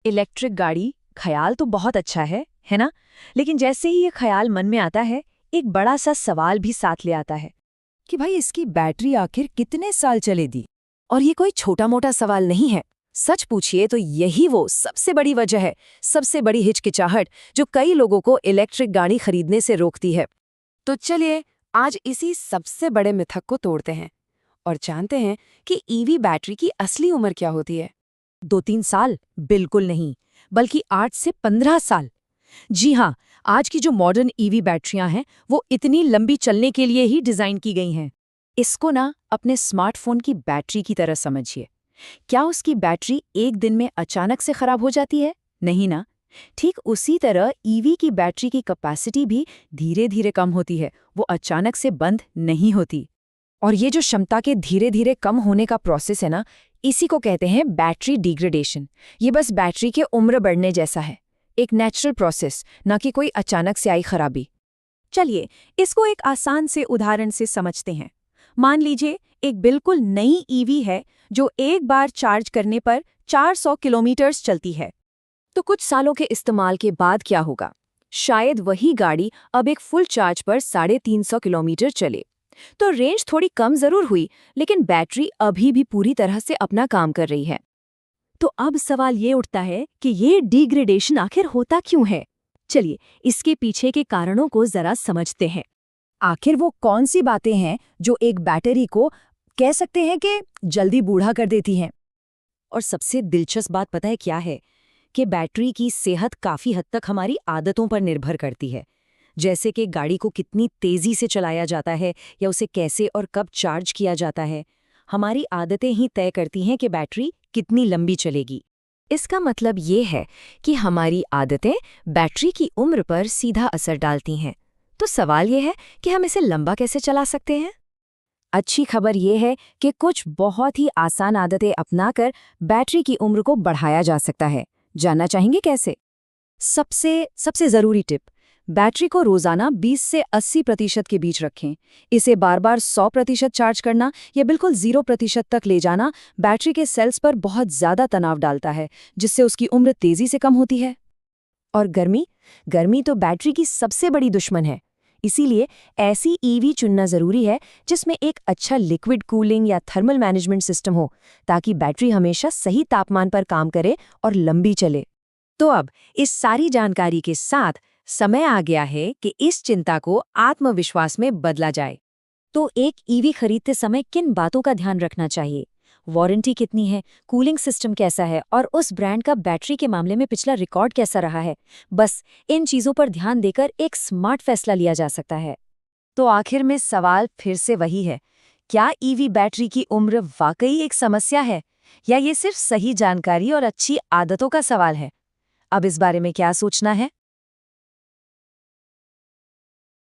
Electric गाड़ी, ख्याल तो बहुत अच्छा है ना? लेकिन जैसे ही ये ख्याल मन में आता है, एक बड़ा सा सवाल भी साथ ले आता है कि भाई इसकी बैटरी आखिर कितने साल चलेगी। और ये कोई छोटा मोटा सवाल नहीं है। सच पूछिए तो यही वो सबसे बड़ी वजह है, सबसे बड़ी हिचकिचाहट जो कई लोगों को इलेक्ट्रिक गाड़ी खरीदने से रोकती है। तो चलिए आज इसी सबसे बड़े मिथक को तोड़ते हैं और जानते हैं कि ईवी बैटरी की असली उम्र क्या होती है। 2-3 साल? बिल्कुल नहीं, बल्कि 8 से 15 साल। जी हाँ, आज की जो मॉडर्न ईवी बैटरियां हैं, वो इतनी लंबी चलने के लिए ही डिज़ाइन की गई हैं। इसको ना अपने स्मार्टफोन की बैटरी की तरह समझिए। क्या उसकी बैटरी एक दिन में अचानक से खराब हो जाती है? नहीं ना। ठीक उसी तरह ईवी की बैटरी की कैपेसिटी भी धीरे धीरे कम होती है, वो अचानक से बंद नहीं होती। और ये जो क्षमता के धीरे धीरे कम होने का प्रोसेस है ना, इसी को कहते हैं बैटरी डिग्रेडेशन। ये बस बैटरी के उम्र बढ़ने जैसा है, एक नेचुरल प्रोसेस, ना कि कोई अचानक से आई खराबी। चलिए, इसको एक आसान से उदाहरण से समझते हैं। मान लीजिए एक बिल्कुल नई ईवी है जो एक बार चार्ज करने पर 400 किलोमीटर चलती है। तो कुछ सालों के इस्तेमाल के बाद क्या होगा? शायद वही गाड़ी अब एक फुल चार्ज पर 350 किलोमीटर चले। तो रेंज थोड़ी कम जरूर हुई, लेकिन बैटरी अभी भी पूरी तरह से अपना काम कर रही है। तो अब सवाल ये उठता है कि ये डिग्रेडेशन आखिर होता क्यों है? चलिए, इसके पीछे के कारणों को जरा समझते हैं। आखिर वो कौन सी बातें हैं जो एक बैटरी को कह सकते हैं कि जल्दी बूढ़ा कर देती हैं? और सबसे दिलचस्प बात पता है क्या है? कि बैटरी की सेहत काफ़ी हद तक हमारी आदतों पर निर्भर करती है। जैसे कि गाड़ी को कितनी तेज़ी से चलाया जाता है या उसे कैसे और कब चार्ज किया जाता है। हमारी आदतें ही तय करती हैं कि बैटरी कितनी लंबी चलेगी। इसका मतलब ये है कि हमारी आदतें बैटरी की उम्र पर सीधा असर डालती हैं। तो सवाल ये है कि हम इसे लंबा कैसे चला सकते हैं? अच्छी खबर ये है कि कुछ बहुत ही आसान आदतें अपनाकर बैटरी की उम्र को बढ़ाया जा सकता है। जानना चाहेंगे कैसे? सबसे सबसे ज़रूरी टिप, बैटरी को रोज़ाना 20 से 80% के बीच रखें। इसे बार बार 100% चार्ज करना या बिल्कुल 0% तक ले जाना बैटरी के सेल्स पर बहुत ज़्यादा तनाव डालता है, जिससे उसकी उम्र तेज़ी से कम होती है। और गर्मी गर्मी तो बैटरी की सबसे बड़ी दुश्मन है। इसीलिए ऐसी ईवी चुनना ज़रूरी है जिसमें एक अच्छा लिक्विड कूलिंग या थर्मल मैनेजमेंट सिस्टम हो, ताकि बैटरी हमेशा सही तापमान पर काम करे और लंबी चले। तो अब इस सारी जानकारी के साथ समय आ गया है कि इस चिंता को आत्मविश्वास में बदला जाए। तो एक ईवी खरीदते समय किन बातों का ध्यान रखना चाहिए? वारंटी कितनी है, कूलिंग सिस्टम कैसा है और उस ब्रांड का बैटरी के मामले में पिछला रिकॉर्ड कैसा रहा है? बस इन चीज़ों पर ध्यान देकर एक स्मार्ट फैसला लिया जा सकता है। तो आखिर में सवाल फिर से वही है, क्या ईवी बैटरी की उम्र वाकई एक समस्या है या ये सिर्फ सही जानकारी और अच्छी आदतों का सवाल है? अब इस बारे में क्या सोचना है?